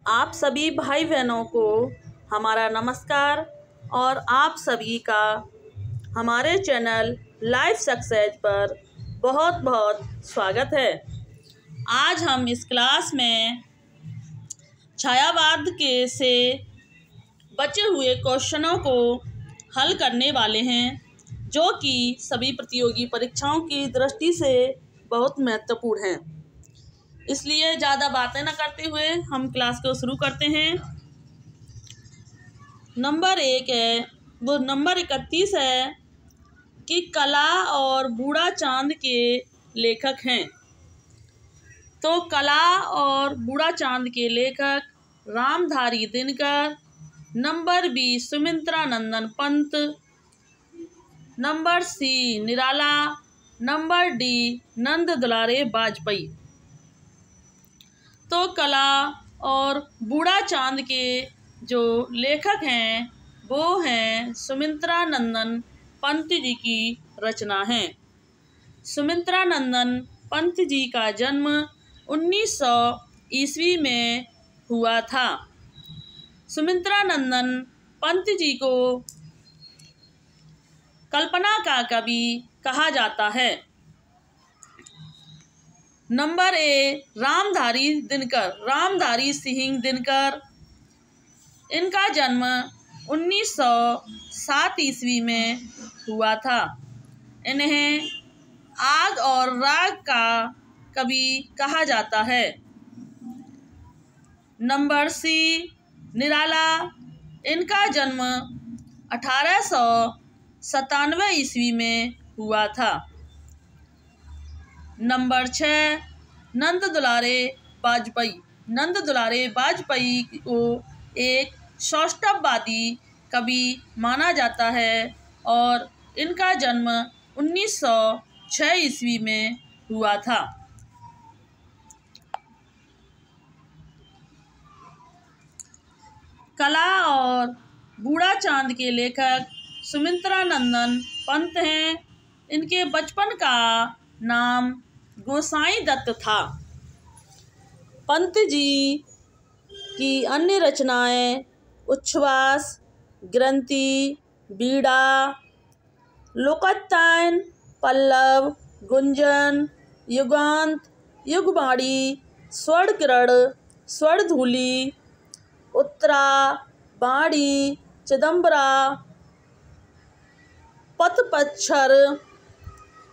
आप सभी भाई बहनों को हमारा नमस्कार और आप सभी का हमारे चैनल लाइफ सक्सेस पर बहुत बहुत स्वागत है। आज हम इस क्लास में छायावाद के से बचे हुए क्वेश्चनों को हल करने वाले हैं, जो कि सभी प्रतियोगी परीक्षाओं की दृष्टि से बहुत महत्वपूर्ण हैं। इसलिए ज़्यादा बातें न करते हुए हम क्लास को शुरू करते हैं। नंबर 1 है, वो नंबर 31 है कि कला और बूढ़ा चांद के लेखक हैं। तो कला और बूढ़ा चांद के लेखक Ramdhari Dinkar, number B Sumitranandan Pant, number C Nirala, number D Nand Dulare Vajpeyi. तो कला और बूढ़ा चांद के जो लेखक हैं वो हैं सुमित्रानंदन पंत जी की रचना है। सुमित्रानंदन पंत जी का जन्म 1900 ईस्वी में हुआ था। सुमित्रानंदन पंत जी को कल्पना का कवि कहा जाता है। नंबर ए रामधारी दिनकर, रामधारी सिंह दिनकर, इनका जन्म 1907 ईस्वी में हुआ था। इन्हें आग और राग का कवि कहा जाता है। नंबर सी निराला, इनका जन्म 1897 ईस्वी में हुआ था। नंबर 6 नंद दुलारे वाजपेयी, नंद दुलारे वाजपेयी को एक सौष्ठववादी कवि माना जाता है और इनका जन्म 1906 ईस्वी में हुआ था। कला और बूढ़ा चांद के लेखक सुमित्रानंदन पंत हैं। इनके बचपन का नाम गोसाई दत्त था। पंत जी की अन्य रचनाएं उच्छ्वास, ग्रंथि, बीड़ा, लोकोत्तान, पल्लव, गुंजन, युगांत, युगवाणी, स्वर्णकिरण, स्वर्णधूलि, उत्तरा, वाणी, चिदंबरा, पथपच्छर,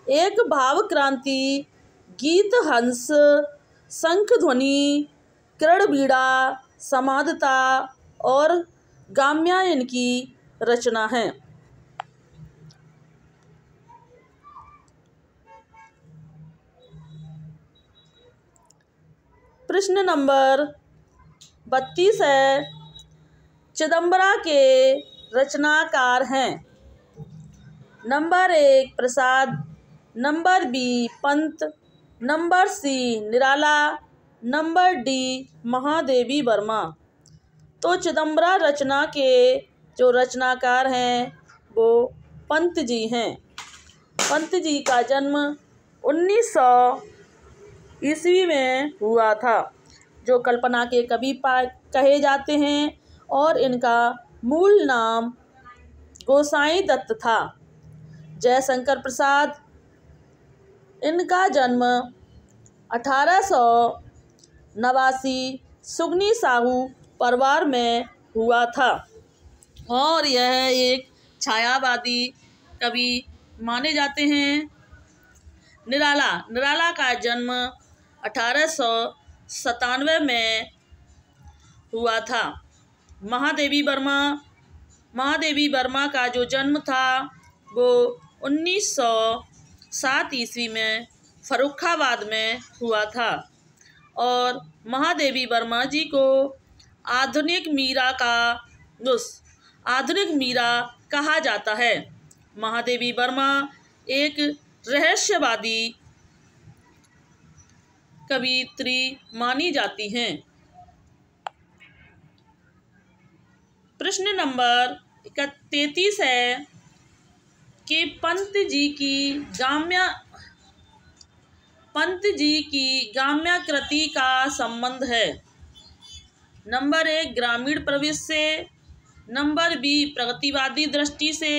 एक भावक्रांति, गीत हंस, शंखध्वनि, किरणबीड़ा, समाधता और गाम्या इनकी रचना है। प्रश्न नंबर 32 है, चिदंबरा के रचनाकार हैं। Number 1 Prasad, number B Pant, number C Nirala, number D Mahadevi Verma. तो चिदंबरा रचना के जो रचनाकार हैं वो पंत जी हैं। पंत जी का जन्म 1900 ईस्वी में हुआ था, जो कल्पना के कवि कहे जाते हैं और इनका मूल नाम गोसाई दत्त था। जयशंकर प्रसाद, इनका जन्म 1889 सुगनी साहू परिवार में हुआ था और यह एक छायावादी कवि माने जाते हैं। निराला, निराला का जन्म 1897 में हुआ था। महादेवी वर्मा, महादेवी वर्मा का जो जन्म था वो 1907 ईस्वी में फर्रुखाबाद में हुआ था और महादेवी वर्मा जी को आधुनिक मीरा कहा जाता है। महादेवी वर्मा एक रहस्यवादी कवयित्री मानी जाती हैं। प्रश्न नंबर 33 है कि पंत जी की गाम्या कृति का संबंध है। नंबर 1 ग्रामीण प्रवेश से, नंबर बी प्रगतिवादी दृष्टि से,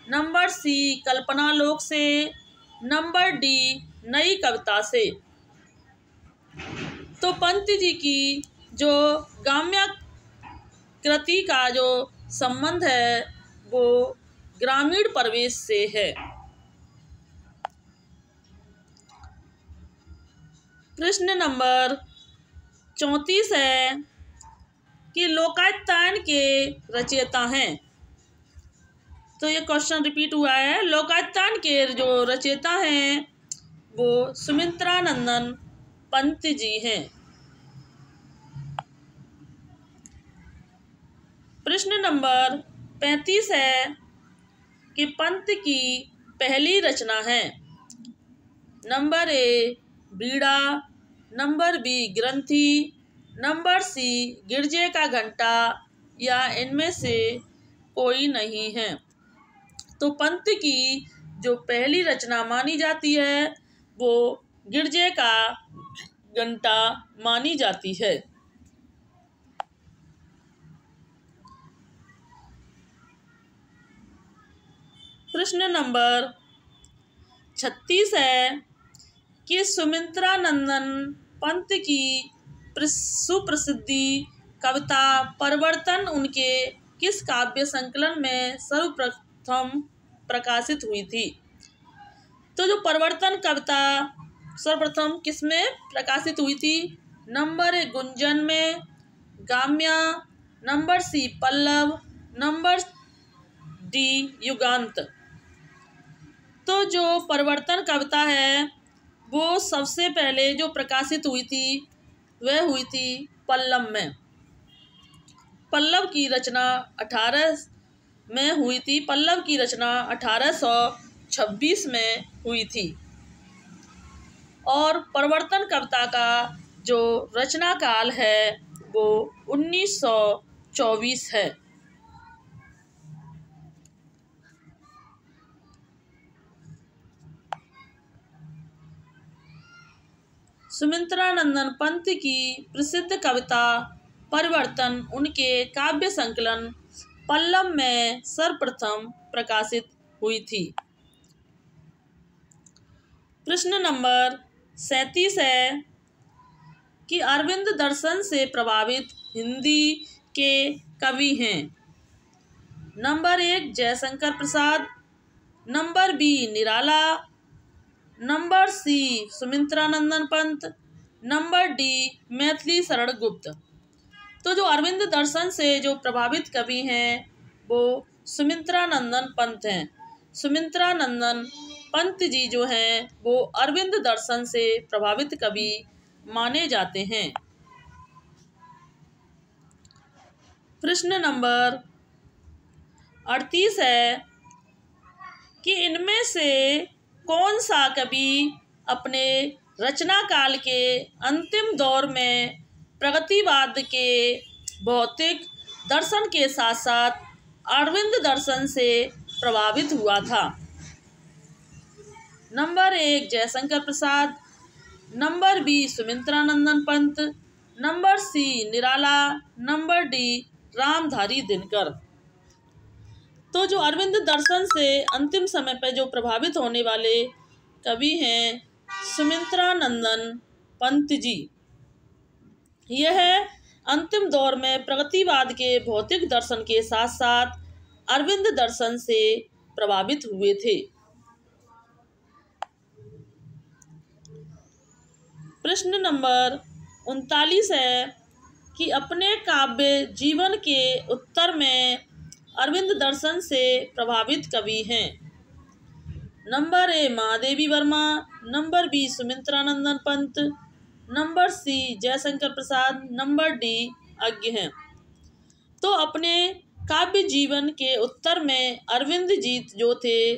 नंबर सी कल्पनालोक से, नंबर डी नई कविता से। तो पंत जी की जो गाम्य कृति का जो संबंध है वो ग्रामीण प्रवेश से है। प्रश्न नंबर 34 है कि लोकायतान के रचयिता हैं। तो ये क्वेश्चन रिपीट हुआ है। लोकायतान के जो रचयिता हैं वो सुमित्रानंदन पंत जी हैं। प्रश्न नंबर 35 है कि पंत की पहली रचना है। नंबर ए बीड़ा, नंबर बी ग्रंथि, नंबर सी गिरजे का घंटा या इनमें से कोई नहीं है। तो पंत की जो पहली रचना मानी जाती है वो गिरजे का घंटा मानी जाती है। प्रश्न नंबर 36 है कि सुमित्रानंदन पंत की सुप्रसिद्धि कविता परिवर्तन उनके किस काव्य संकलन में सर्वप्रथम प्रकाशित हुई थी। तो जो परिवर्तन कविता सर्वप्रथम किस में प्रकाशित हुई थी? नंबर 1 गुंजन में, Gramya, number C Pallav, number D Yugant. तो जो परिवर्तन कविता है वो सबसे पहले जो प्रकाशित हुई थी वह हुई थी पल्लव में। पल्लव की रचना 18 में हुई थी। पल्लव की रचना 1826 में हुई थी। और परिवर्तन कविता का जो रचना काल है वो 1924 है। सुमित्रानंदन पंत की प्रसिद्ध कविता परिवर्तन उनके काव्य संकलन पल्लव में सर्वप्रथम प्रकाशित हुई थी। प्रश्न नंबर 37 है कि अरविंद दर्शन से प्रभावित हिंदी के कवि हैं। Number 1 Jaishankar Prasad, number B Nirala, number C Sumitranandan Pant, number D Maithili Sharan Gupt. तो जो अरविंद दर्शन से जो प्रभावित कवि हैं वो सुमित्रानंदन पंत हैं। सुमित्रानंदन पंत जी जो हैं वो अरविंद दर्शन से प्रभावित कवि माने जाते हैं। प्रश्न नंबर 38 है कि इनमें से कौन सा कवि अपने रचना काल के अंतिम दौर में प्रगतिवाद के भौतिक दर्शन के साथ साथ अरविंद दर्शन से प्रभावित हुआ था। Number 1 Jaishankar Prasad, number B Sumitranandan Pant, number C Nirala, number D Ramdhari Dinkar. तो जो अरविंद दर्शन से अंतिम समय पर जो प्रभावित होने वाले कवि हैं सुमित्रानंदन पंत जी। यह अंतिम दौर में प्रगतिवाद के भौतिक दर्शन के साथ साथ अरविंद दर्शन से प्रभावित हुए थे। प्रश्न नंबर 39 है कि अपने काव्य जीवन के उत्तर में अरविंद दर्शन से प्रभावित कवि हैं। Number A Mahadevi Verma, number B Sumitranandan Pant, number C Jaishankar Prasad, number D Agyeya हैं। तो अपने काव्य जीवन के उत्तर में अरविंद जी जो थे,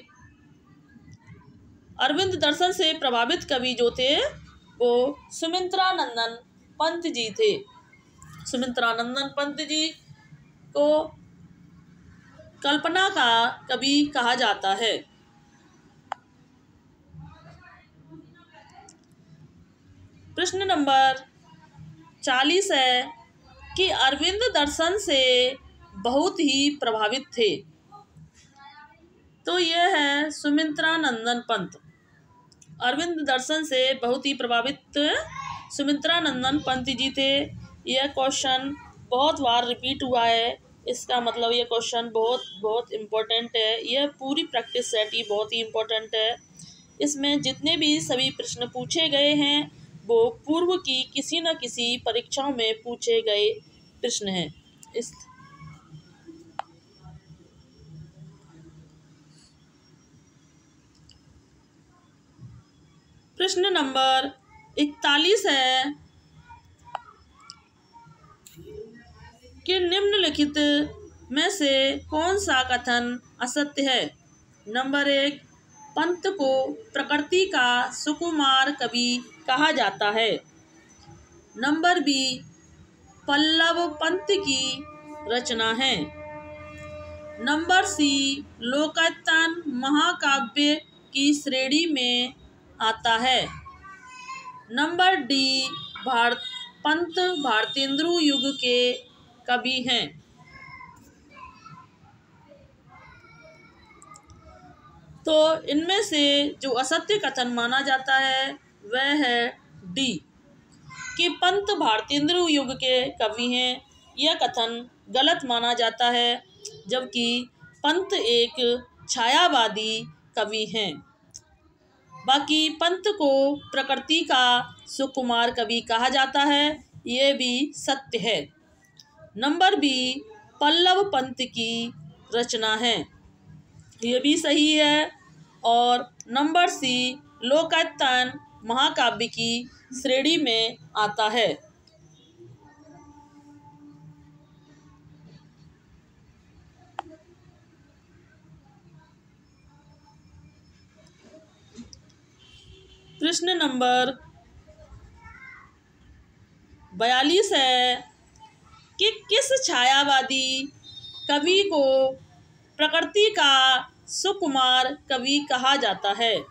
अरविंद दर्शन से प्रभावित कवि जो थे वो सुमित्रानंदन पंत जी थे। सुमित्रानंदन पंत जी को कल्पना का कवि कहा जाता है। प्रश्न नंबर 40 है कि अरविंद दर्शन से बहुत ही प्रभावित थे। तो यह है सुमित्रा नंदन पंत। अरविंद दर्शन से बहुत ही प्रभावित सुमित्रा नंदन पंत जी थे। यह क्वेश्चन बहुत बार रिपीट हुआ है, इसका मतलब ये क्वेश्चन बहुत बहुत इम्पोर्टेंट है। यह पूरी प्रैक्टिस सेट ही बहुत ही इम्पोर्टेंट है। इसमें जितने भी सभी प्रश्न पूछे गए हैं वो पूर्व की किसी न किसी परीक्षाओं में पूछे गए प्रश्न हैं। इस प्रश्न नंबर 41 है कि निम्नलिखित में से कौन सा कथन असत्य है। नंबर 1, पंत को प्रकृति का सुकुमार कवि कहा जाता है। नंबर बी, पल्लव पंत की रचना है। नंबर सी, लोकायतन महाकाव्य की श्रेणी में आता है। नंबर डी, पंत भारतेंदु युग के कवि हैं। तो इनमें से जो असत्य कथन माना जाता है वह है डी, कि पंत भारतेंदु युग के कवि हैं। यह कथन गलत माना जाता है, जबकि पंत एक छायावादी कवि हैं। बाकी पंत को प्रकृति का सुकुमार कवि कहा जाता है, ये भी सत्य है। नंबर बी, पल्लव पंत की रचना है, ये भी सही है। और नंबर सी, लोकायतन महाकाव्य की श्रेणी में आता है। प्रश्न नंबर 42 है कि किस छायावादी कवि को प्रकृति का सुकुमार कवि कहा जाता है।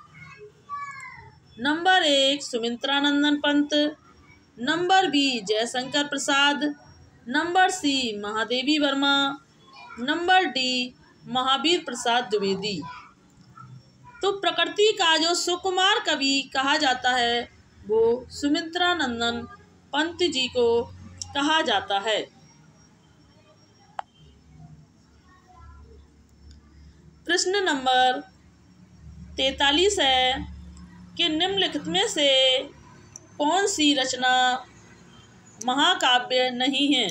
Number 1, Sumitra Nandan Pant. Number B, Jaishankar Prasad. Number C, Mahadevi Verma. Number D, Mahavir Prasad Dwivedi. तो प्रकृति का जो सुकुमार कवि कहा जाता है वो सुमित्रा नंदन पंत जी को कहा जाता है। प्रश्न नंबर 43 है कि निम्नलिखित में से कौन सी रचना महाकाव्य नहीं है।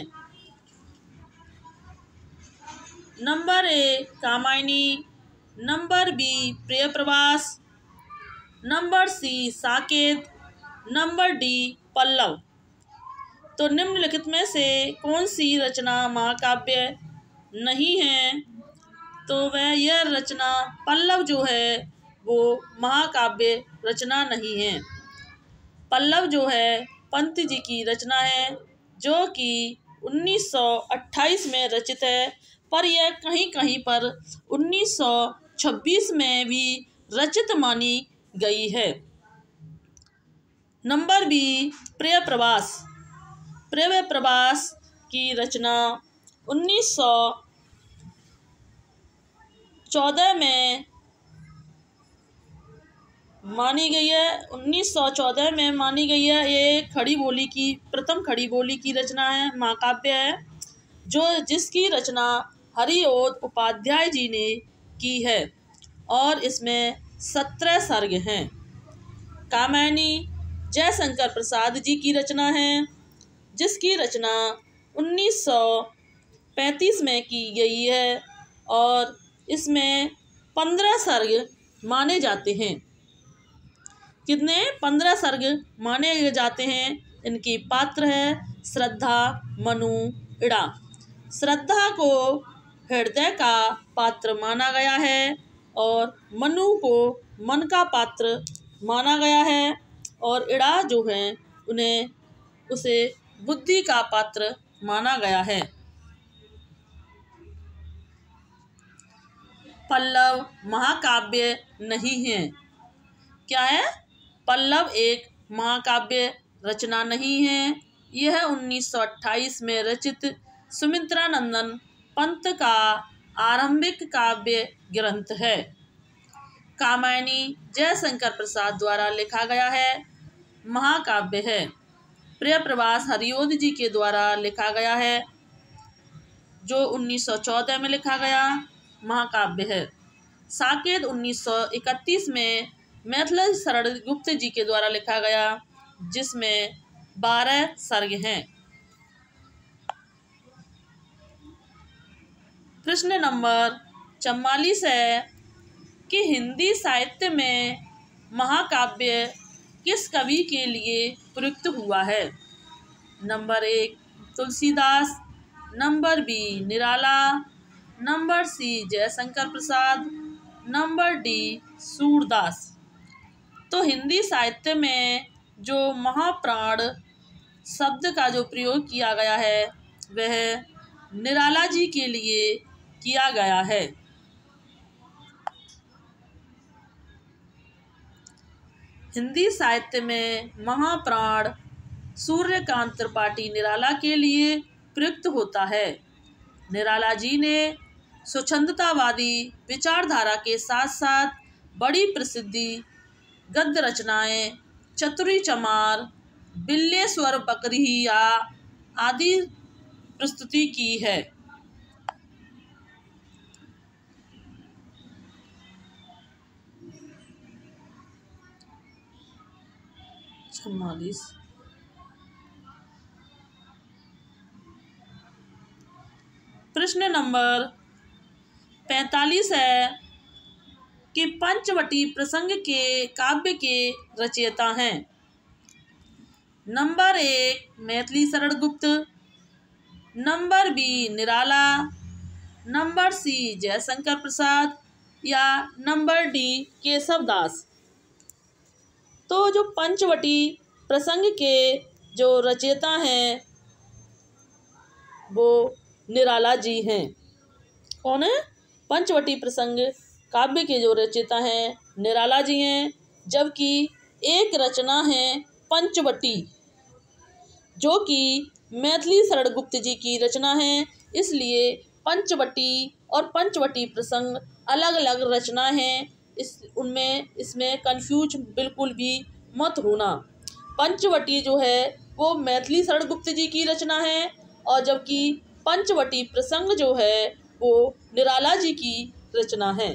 Number A, Kamayani. Number B, Priyapravas. Number C, Saket. Number D, Pallav. तो निम्नलिखित में से कौन सी रचना महाकाव्य नहीं है। तो वह यह रचना पल्लव जो है वो महाकाव्य रचना नहीं है। पल्लव जो है पंत जी की रचना है, जो कि 1928 में रचित है, पर यह कहीं कहीं पर 1926 में भी रचित मानी गई है। Number B, प्रियप्रवास। प्रियप्रवास की रचना 1914 में मानी गई है। 1914 में मानी गई है। ये खड़ी बोली की प्रथम खड़ी बोली की रचना है, महाकाव्य है, जिसकी रचना हरिओद उपाध्याय जी ने की है और इसमें 17 सर्ग हैं। कामायनी जयशंकर प्रसाद जी की रचना है, जिसकी रचना 1935 में की गई है और इसमें 15 सर्ग माने जाते हैं। कितने? 15 सर्ग माने जाते हैं। इनकी पात्र है श्रद्धा, मनु, इड़ा। श्रद्धा को हृदय का पात्र माना गया है और मनु को मन का पात्र माना गया है और इड़ा जो है उसे बुद्धि का पात्र माना गया है। पल्लव महाकाव्य नहीं है। क्या है? पल्लव एक महाकाव्य रचना नहीं है। यह 1928 में रचित सुमित्रानंदन पंत का आरंभिक काव्य ग्रंथ है। कामायनी जयशंकर प्रसाद द्वारा लिखा गया है महाकाव्य है। प्रियप्रभास हरिओद जी के द्वारा लिखा गया है, जो 1914 में लिखा गया महाकाव्य है। साकेत 1931 में मैथिली शरण गुप्त जी के द्वारा लिखा गया, जिसमें 12 सर्ग हैं। प्रश्न नंबर 44 है कि हिंदी साहित्य में महाकाव्य किस कवि के लिए प्रयुक्त हुआ है। Number 1 Tulsidas, number B Nirala, number C Jaishankar Prasad, number D Surdas. तो हिंदी साहित्य में जो महाप्राण शब्द का जो प्रयोग किया गया है वह निराला जी के लिए किया गया है। हिंदी साहित्य में महाप्राण सूर्यकांत त्रिपाठी निराला के लिए प्रयुक्त होता है। निराला जी ने स्वच्छंदतावादी विचारधारा के साथ साथ बड़ी प्रसिद्धि गद्य रचनाएं चतुरी चमार, बिल्लेश्वर बकरिया आदि प्रस्तुति की है। प्रश्न नंबर 45 है कि पंचवटी प्रसंग के काव्य के रचयिता हैं। Number 1 Maithili Sharan Gupt, number B Nirala, number C Jaishankar प्रसाद या नंबर डी केशवदास। तो जो पंचवटी प्रसंग के जो रचयिता हैं वो निराला जी हैं। कौन है? पंचवटी प्रसंग काव्य के जो रचयिता हैं निराला जी हैं, जबकि एक रचना है पंचवटी जो कि मैथिली शरण गुप्त जी की रचना है। इसलिए पंचवटी और पंचवटी प्रसंग अलग अलग रचना हैं। इसमें कंफ्यूज बिल्कुल भी मत होना। पंचवटी जो है वो मैथिली शरण गुप्त जी की रचना है, और जबकि पंचवटी प्रसंग जो है वो निराला जी की रचना है।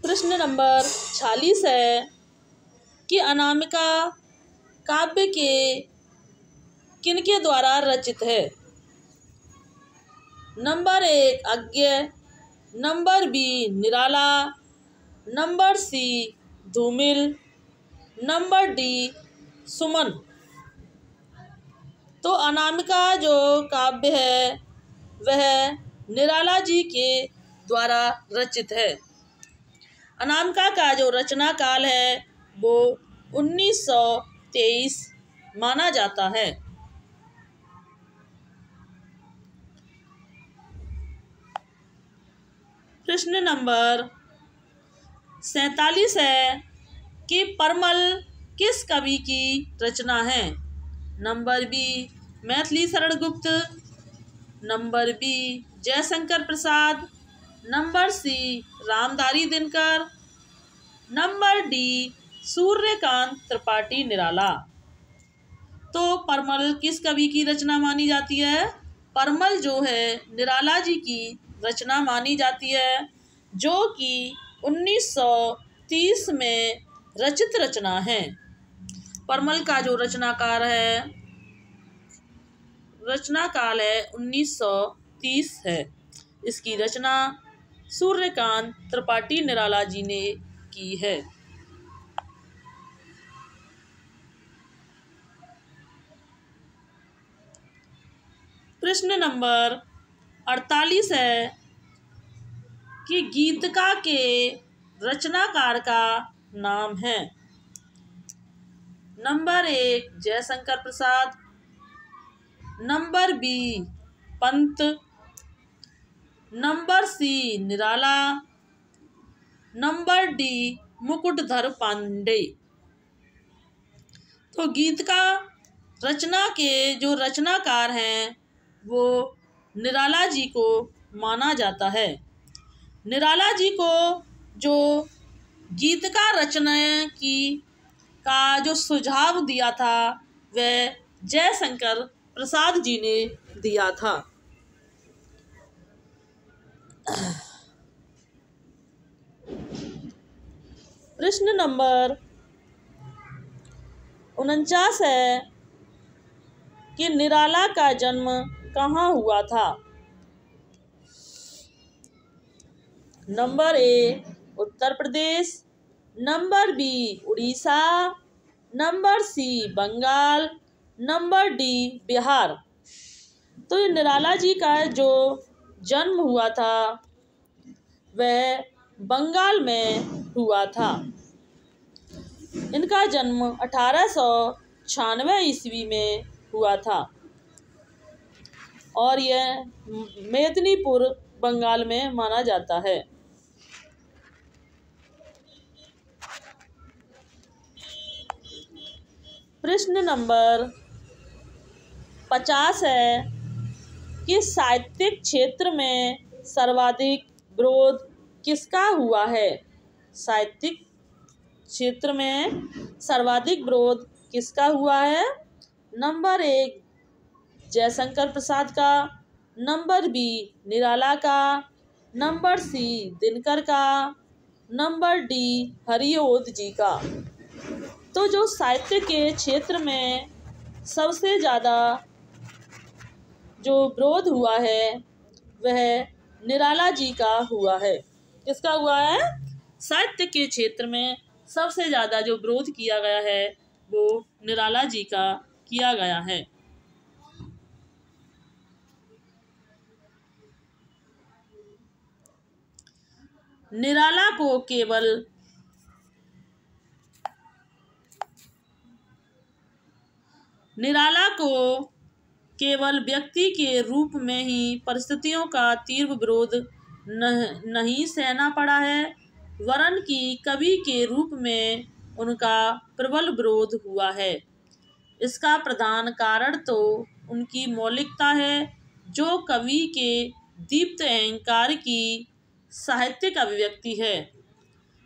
प्रश्न नंबर 46 है कि अनामिका काव्य के किनके द्वारा रचित है। Number 1 अज्ञ, number B Nirala, number सी धूमिल, नंबर डी सुमन। तो अनामिका जो काव्य है वह निराला जी के द्वारा रचित है। अनामिका का जो रचना काल है वो 1923 माना जाता है। प्रश्न नंबर 47 है कि परमल किस कवि की रचना है। Number B Maithili Sharan Gupt, number B Jaishankar Prasad, number C Ramdhari Dinkar, number D Suryakant Tripathi Nirala. तो परमल किस कवि की रचना मानी जाती है। परमल जो है निराला जी की रचना मानी जाती है, जो कि 1930 में रचित रचना है। परमल का जो रचनाकाल है 1930 है। इसकी रचना सूर्यकांत त्रिपाठी निराला जी ने की है। प्रश्न नंबर 48 है कि गीतिका के रचनाकार का नाम है। Number 1 Jaishankar Prasad, number B Pant, number C Nirala, number D Mukutdhar Pandey. तो गीत का रचना के जो रचनाकार हैं वो निराला जी को माना जाता है। निराला जी को जो गीत का रचना की का जो सुझाव दिया था वह जयशंकर प्रसाद जी ने दिया था। प्रश्न नंबर 49 है कि निराला का जन्म कहाँ हुआ था। Number A Uttar Pradesh, number B Orissa, number C Bengal, number D Bihar. तो ये निराला जी का जो जन्म हुआ था वह बंगाल में हुआ था। इनका जन्म 1896 ईस्वी में हुआ था और यह मेदिनीपुर बंगाल में माना जाता है। प्रश्न नंबर 50 है कि साहित्यिक क्षेत्र में सर्वाधिक विरोध किसका हुआ है। साहित्यिक क्षेत्र में सर्वाधिक विरोध किसका हुआ है। नंबर 1 जयशंकर प्रसाद का, नंबर बी निराला का, नंबर सी दिनकर का, नंबर डी हरिओद जी का। तो जो साहित्य के क्षेत्र में सबसे ज़्यादा जो विरोध हुआ है वह निराला जी का हुआ है। किसका हुआ है। साहित्य के क्षेत्र में सबसे ज़्यादा जो विरोध किया गया है वो निराला जी का किया गया है। निराला को केवल व्यक्ति के रूप में ही परिस्थितियों का तीव्र विरोध नहीं सहना पड़ा है, वरन कि कवि के रूप में उनका प्रबल विरोध हुआ है। इसका प्रधान कारण तो उनकी मौलिकता है, जो कवि के दीप्त अहंकार की साहित्यिक अभिव्यक्ति है।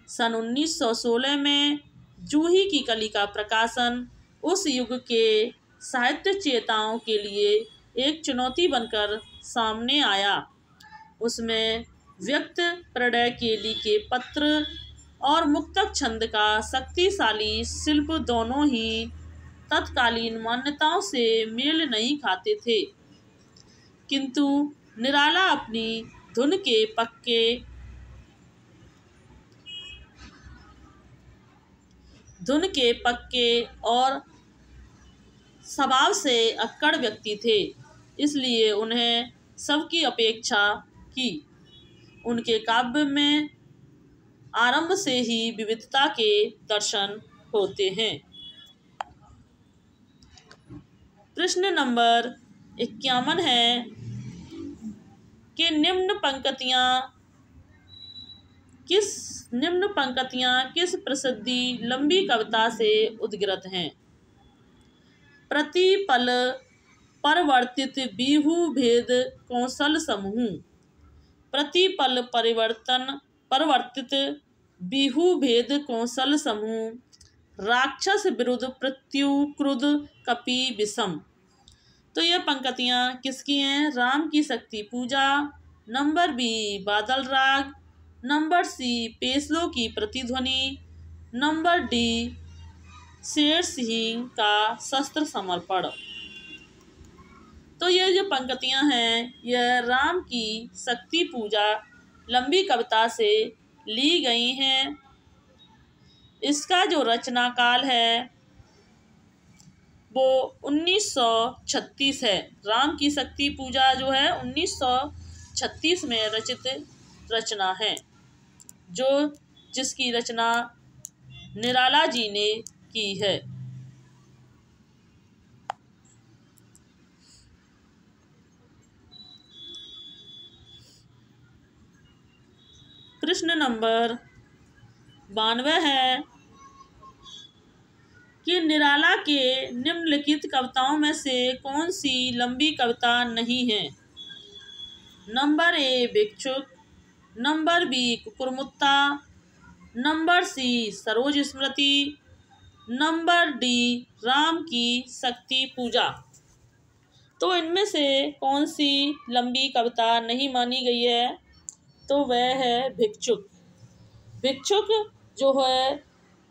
सन 1916 में जूही की कली का प्रकाशन उस युग के साहित्य चेताओं के लिए एक चुनौती बनकर सामने आया। उसमें व्यक्त प्रणय के लिखे पत्र और मुक्तक छंद का शक्तिशाली शिल्प दोनों ही तत्कालीन मान्यताओं से मेल नहीं खाते थे, किंतु निराला अपनी धुन के पक्के और स्वभाव से अक्कड़ व्यक्ति थे, इसलिए उन्हें सबकी अपेक्षा की। उनके काव्य में आरंभ से ही विविधता के दर्शन होते हैं। प्रश्न नंबर 51 है कि निम्न पंक्तियां किस प्रसिद्धि लंबी कविता से उद्गृत हैं। प्रतिपल परिवर्तित बिहु भेद कौशल समूह। प्रतिपल परिवर्तित बिहु भेद कौशल समूह, राक्षस विरुद्ध प्रत्यु क्रुद्ध कपि विषम। तो ये पंक्तियां किसकी हैं। राम की शक्ति पूजा, नंबर बी बादल राग, नंबर सी पेशलों की प्रतिध्वनि, नंबर डी शेर सिंह का शस्त्र समर्पण। तो ये जो पंक्तियां हैं यह राम की शक्ति पूजा लंबी कविता से ली गई हैं। इसका जो रचना काल है वो 1936 है। राम की शक्ति पूजा जो है 1936 में रचित रचना है, जिसकी रचना निराला जी ने की है। प्रश्न नंबर 92 है कि निराला के निम्नलिखित कविताओं में से कौन सी लंबी कविता नहीं है। Number A Bhikshuk, number B Kukurmutta, number C Saroj Smriti, number D Ram ki Shakti पूजा। तो इनमें से कौन सी लंबी कविता नहीं मानी गई है, तो वह है भिक्षुक। भिक्षुक जो है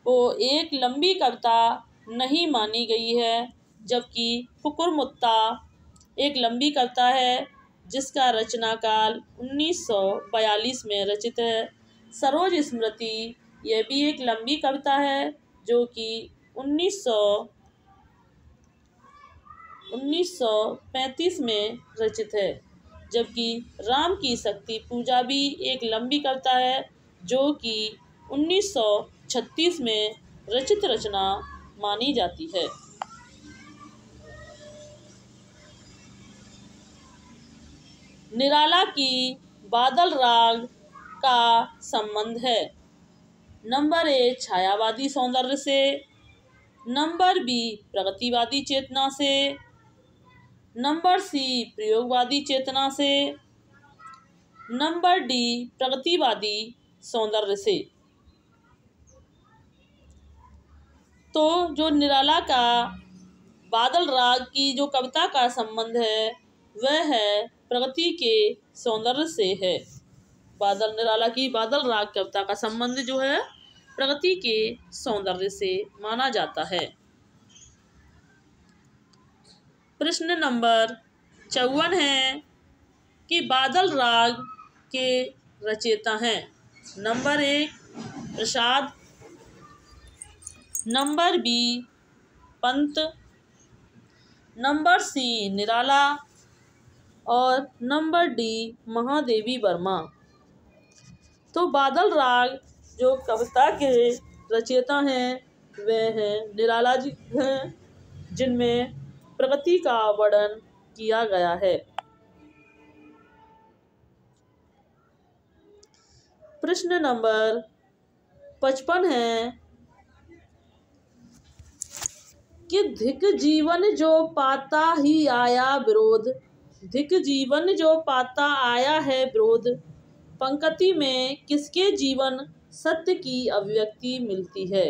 वो एक लंबी कविता नहीं मानी गई है, जबकि कुकुरमुत्ता एक लंबी कविता है जिसका रचना काल 1942 में रचित है। सरोज स्मृति यह भी एक लंबी कविता है जो कि 1935 में रचित है, जबकि राम की शक्ति पूजा भी एक लंबी कविता है जो कि 1936 में रचित रचना मानी जाती है। निराला की बादल राग का संबंध है। नंबर ए छायावादी सौंदर्य से, नंबर बी प्रगतिवादी चेतना से, नंबर सी प्रयोगवादी चेतना से, नंबर डी प्रगतिवादी सौंदर्य से। तो जो निराला का बादल राग की जो कविता का संबंध है वह है प्रगति के सौंदर्य से है। निराला की बादल राग कविता का संबंध जो है प्रगति के सौंदर्य से माना जाता है। प्रश्न नंबर 54 है कि बादल राग के रचयिता हैं। Number 1 Prasad, number B Pant, number C Nirala और नंबर डी महादेवी वर्मा। तो बादल राग जो कविता के रचयिता हैं वे हैं निराला जी हैं, जिनमें प्रगति का वर्णन किया गया है। प्रश्न नंबर 55 है कि धिक जीवन जो पाता ही आया विरोध, धिक जीवन जो पाता आया है विरोध, पंक्ति में किसके जीवन सत्य की अभिव्यक्ति मिलती है।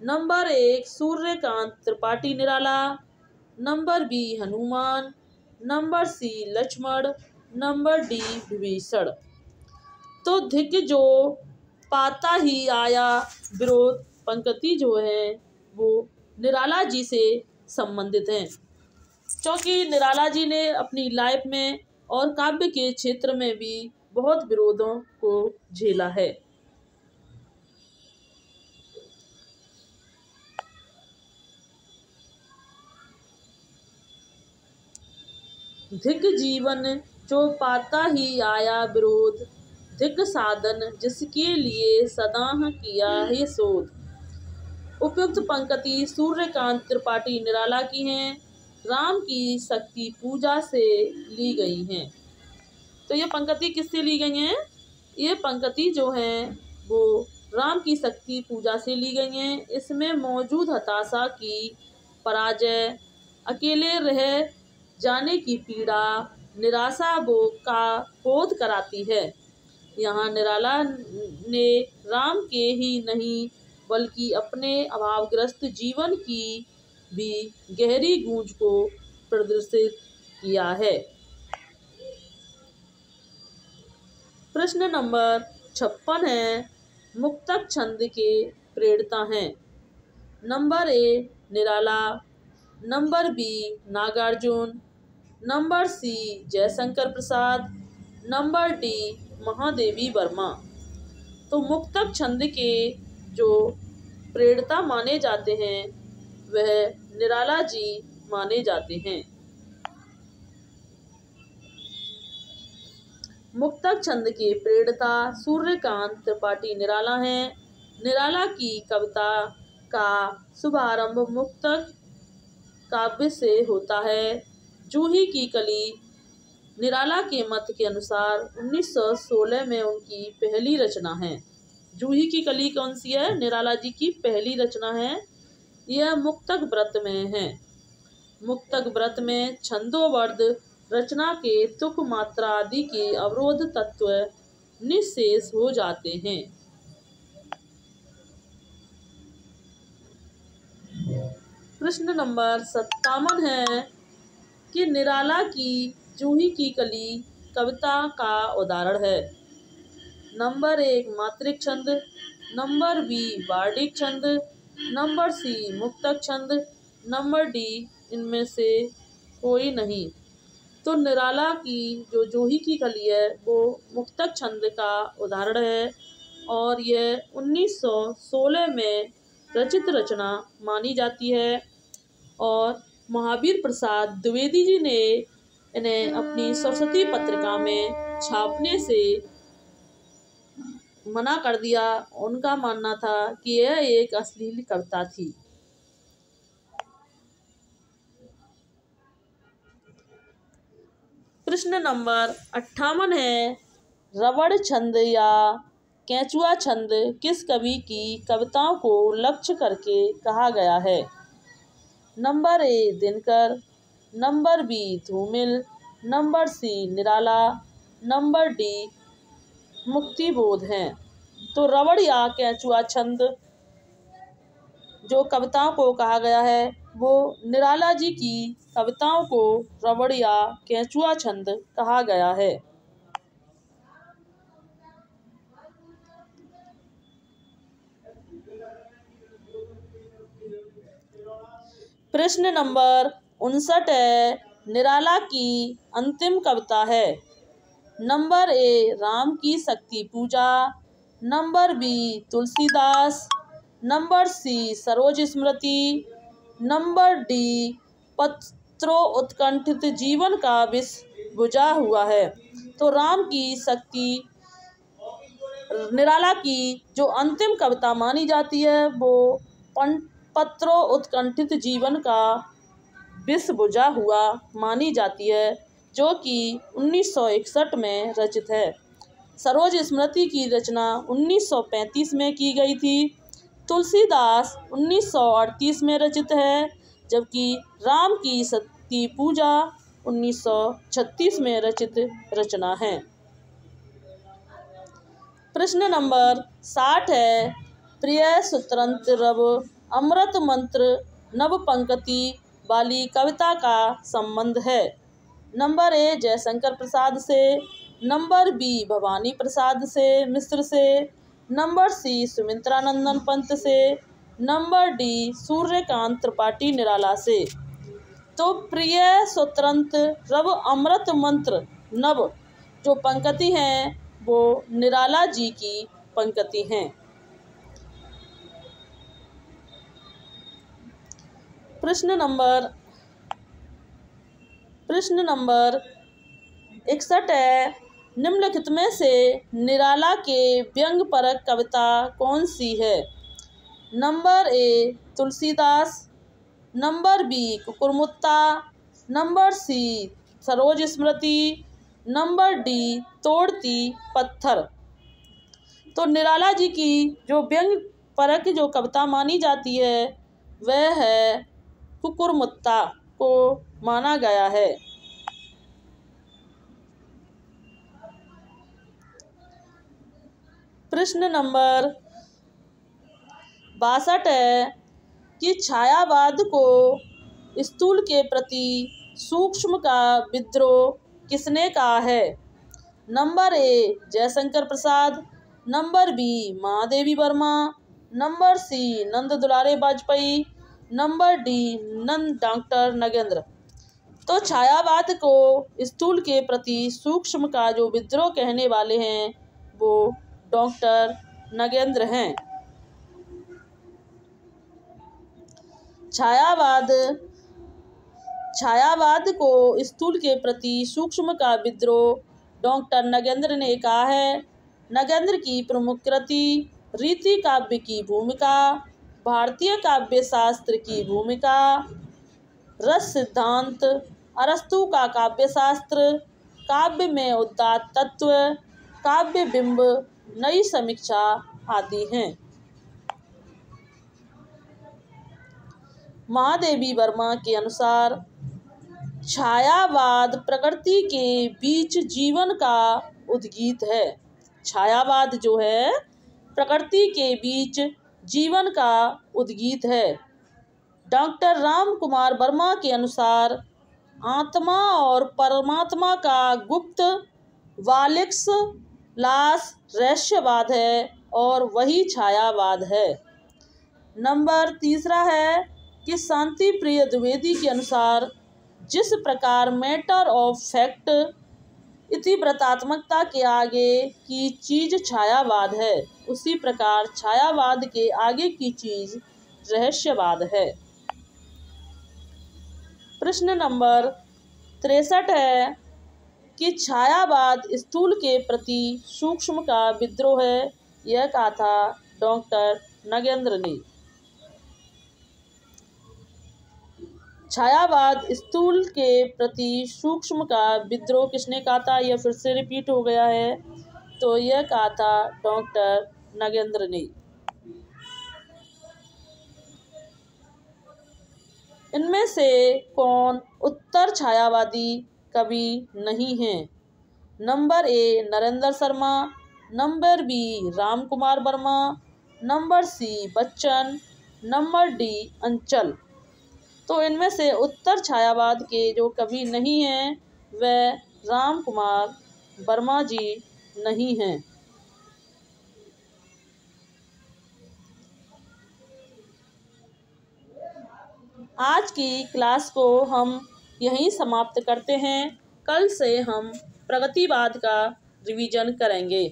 Number 1 Suryakant Tripathi Nirala, number B Hanuman, number C Lakshman, number D Vibhishan. तो धिक जो पाता ही आया विरोध पंक्ति जो है वो निराला जी से संबंधित हैं, क्योंकि निराला जी ने अपनी लाइफ में और काव्य के क्षेत्र में भी बहुत विरोधों को झेला है। धिक जीवन जो पाता ही आया विरोध, धिक साधन जिसके लिए सदा किया है शोध। उपयुक्त पंक्ति सूर्यकांत त्रिपाठी निराला की हैं, राम की शक्ति पूजा से ली गई हैं। तो ये पंक्ति किससे ली गई हैं? ये पंक्ति जो है वो राम की शक्ति पूजा से ली गई हैं। इसमें मौजूद हताशा की पराजय, अकेले रह जाने की पीड़ा, निराशा का बोध कराती है। यहाँ निराला ने राम के ही नहीं बल्कि अपने अभावग्रस्त जीवन की भी गहरी गूंज को प्रदर्शित किया है। प्रश्न नंबर 56 है मुक्तक छंद के प्रेरणा हैं। Number A Nirala, number B Nagarjun, number C Jaishankar Prasad, number D Mahadevi Verma. तो मुक्तक छंद के जो प्रेरणा माने जाते हैं वह निराला जी माने जाते हैं। मुक्तक छंद के प्रेरणा सूर्यकांत त्रिपाठी निराला हैं। निराला की कविता का शुभारंभ मुक्तक काव्य से होता है। जूही की कली निराला के मत के अनुसार 1916 में उनकी पहली रचना है। जूही की कली कौन सी है? निराला जी की पहली रचना है। यह मुक्तक व्रत में है। मुक्तक व्रत में छंदोबद्ध रचना के तुक मात्रा आदि के अवरोध तत्व निःशेष हो जाते हैं। प्रश्न नंबर 57 है कि निराला की जूही की कली कविता का उदाहरण है। नंबर 1 मात्रिक छंद, नंबर बी वार्णिक छंद, नंबर सी मुक्तक छंद, नंबर डी इनमें से कोई नहीं। तो निराला की जो जूही की कली है वो मुक्तक छंद का उदाहरण है और यह 1916 में रचित रचना मानी जाती है और महावीर प्रसाद द्विवेदी जी ने इन्हें अपनी सरस्वती पत्रिका में छापने से मना कर दिया। उनका मानना था कि यह एक अश्लील कविता थी। प्रश्न नंबर 58 है रबड़ छंद या केंचुआ छंद किस कवि की कविताओं को लक्ष्य करके कहा गया है? Number A Dinkar, number B Dhoomil, number C Nirala, number D Muktibodh हैं। तो रबड़ या केंचुआ छंद जो कविताओं को कहा गया है वो निराला जी की कविताओं को रबड़ या केंचुआ छंद कहा गया है। प्रश्न नंबर 59 है निराला की अंतिम कविता है। नंबर ए Ram ki Shakti Puja, number B Tulsidas, number C Saroj Smriti, number D पत्रों उत्कंठित जीवन का विष बुझा हुआ है। तो राम की शक्ति निराला की जो अंतिम कविता मानी जाती है वो पत्रों उत्कंठित जीवन का विष बुझा हुआ मानी जाती है जो कि 1961 में रचित है। सरोज स्मृति की रचना 1935 में की गई थी। तुलसीदास 1938 में रचित है जबकि राम की शक्ति पूजा 1936 में रचित रचना है। प्रश्न नंबर 60 है प्रिय सुतरंत रव अमृत मंत्र नव पंक्ति वाली कविता का संबंध है। नंबर ए जयशंकर प्रसाद से, नंबर बी भवानी प्रसाद से मिश्र से, नंबर सी सुमित्रानंदन पंत से, नंबर डी सूर्यकांत त्रिपाठी निराला से। तो प्रिय सुतरंत रव अमृत मंत्र नव जो पंक्ति हैं वो निराला जी की पंक्ति हैं। प्रश्न नंबर 61 है निम्नलिखित में से निराला के व्यंग परक कविता कौन सी है? Number A Tulsidas, number B Kukurmutta, number C Saroj Smriti, number D Todti Patthar. तो निराला जी की जो व्यंग परक जो कविता मानी जाती है वह है कुकुरमुत्ता को माना गया है। प्रश्न नंबर 62 है कि छायावाद को स्थूल के प्रति सूक्ष्म का विद्रोह किसने कहा है? Number A Jaishankar Prasad, number B Mahadevi Verma, number C Nand Dulare Vajpeyi, number D doctor Nagendra. तो छायावाद को स्थूल के प्रति सूक्ष्म का जो विद्रोह कहने वाले हैं वो डॉक्टर नगेंद्र हैं। छायावाद को स्थूल के प्रति सूक्ष्म का विद्रोह डॉक्टर नगेंद्र ने कहा है। नगेंद्र की प्रमुख कृति रीति काव्य की भूमिका, भारतीय काव्य शास्त्र की भूमिका, रस सिद्धांत, अरस्तु का काव्य शास्त्र, काव्य में उदात्त तत्व, काव्य बिंब, नई समीक्षा आदि हैं। महादेवी वर्मा के अनुसार छायावाद प्रकृति के बीच जीवन का उद्गीत है। छायावाद जो है प्रकृति के बीच जीवन का उद्गीत है। डॉक्टर राम कुमार वर्मा के अनुसार आत्मा और परमात्मा का गुप्त वालिक्स लास रहस्यवाद है और वही छायावाद है। नंबर 3 है कि शांति प्रिय द्विवेदी के अनुसार जिस प्रकार मैटर ऑफ फैक्ट इतिवृत्तात्मकता के आगे की चीज छायावाद है, उसी प्रकार छायावाद के आगे की चीज रहस्यवाद है। प्रश्न नंबर 63 है कि छायावाद स्थूल के प्रति सूक्ष्म का विद्रोह है। यह कहा था डॉक्टर नगेंद्र ने। छायावाद स्थूल के प्रति सूक्ष्म का विद्रोह किसने कहा था? यह फिर से रिपीट हो गया है, तो यह कहा था डॉक्टर नगेंद्र ने। इनमें से कौन उत्तर छायावादी कवि नहीं है? Number A Narendra Sharma, number B Ram Kumar Verma, number C Bachchan, number D Anchal. तो इनमें से उत्तर छायावाद के जो कवि नहीं हैं वह राम कुमार वर्मा जी नहीं हैं। आज की क्लास को हम यहीं समाप्त करते हैं। कल से हम प्रगतिवाद का रिवीजन करेंगे।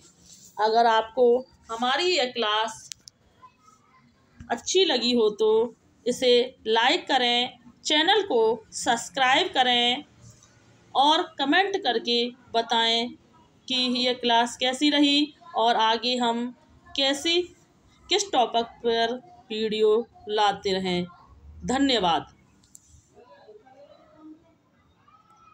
अगर आपको हमारी यह क्लास अच्छी लगी हो तो इसे लाइक करें, चैनल को सब्सक्राइब करें और कमेंट करके बताएं कि यह क्लास कैसी रही और आगे हम किस टॉपिक पर वीडियो लाते रहें। धन्यवाद।